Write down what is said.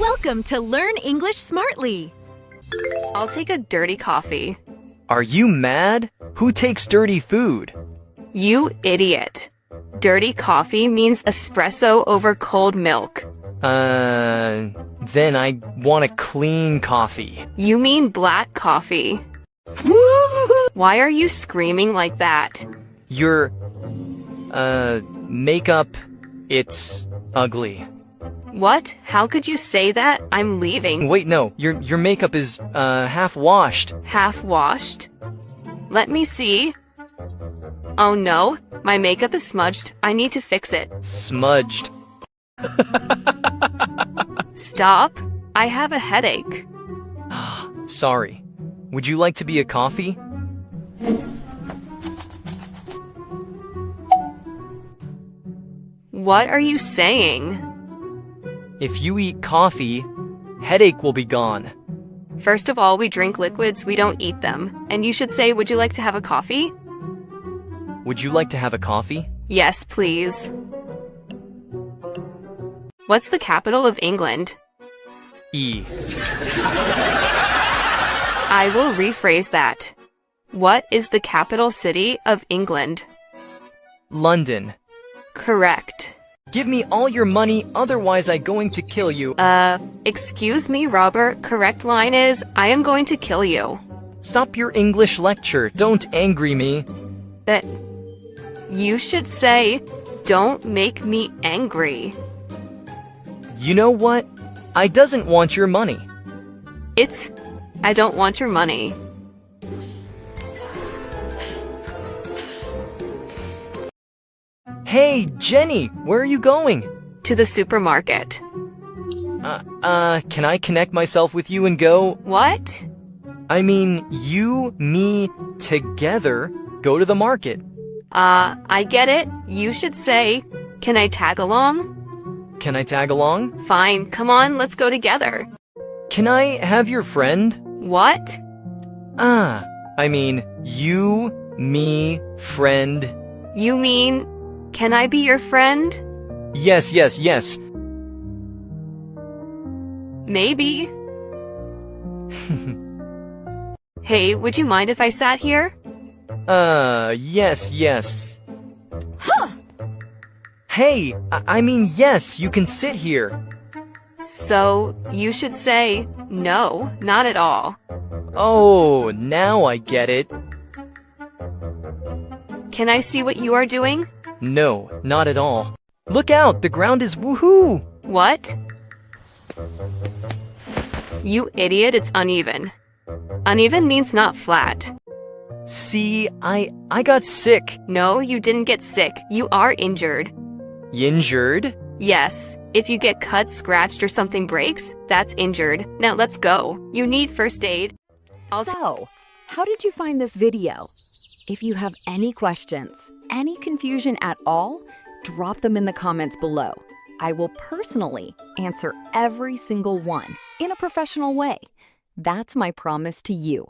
Welcome to Learn English Smartly. I'll take a dirty coffee. Are you mad? Who takes dirty food? You idiot. Dirty coffee means espresso over cold milk. Then I want a clean coffee. You mean black coffee. Why are you screaming like that? Your, makeup, it's ugly. What? How could you say that? I'm leaving. Wait, no, your makeup is, half washed. Half washed? Let me see. Oh no, my makeup is smudged. I need to fix it. Smudged. Stop. I have a headache. Sorry. Would you like to be a coffee? What are you saying? If you eat coffee, headache will be gone. First of all, we drink liquids, we don't eat them. And you should say, would you like to have a coffee? Would you like to have a coffee? Yes, please. What's the capital of England? E. I will rephrase that. What is the capital city of England? London. Correct. Give me all your money, otherwise I'm going to kill you. Excuse me, Robert. Correct line is, I am going to kill you. Stop your English lecture. Don't angry me. That you should say, don't make me angry. You know what? I doesn't want your money. It's, I don't want your money. Hey, Jenny, where are you going? To the supermarket. Can I connect myself with you and go? What? I mean, you, me, together, go to the market. I get it. You should say, can I tag along? Can I tag along? Fine, come on, let's go together. Can I have your friend? What? I mean, you, me, friend. You mean, can I be your friend? Yes, yes, yes. Maybe. Hey, would you mind if I sat here? Yes, yes. Hey, I mean, yes, you can sit here. So, you should say, no, not at all. Oh, now I get it. Can I see what you are doing? No, not at all. Look out, the ground is woohoo! What? You idiot, it's uneven. Uneven means not flat. See, I got sick. No, you didn't get sick. You are injured. Injured? Yes. If you get cut, scratched, or something breaks, that's injured. Now let's go. You need first aid. So, how did you find this video? If you have any questions, any confusion at all, drop them in the comments below. I will personally answer every single one in a professional way. That's my promise to you.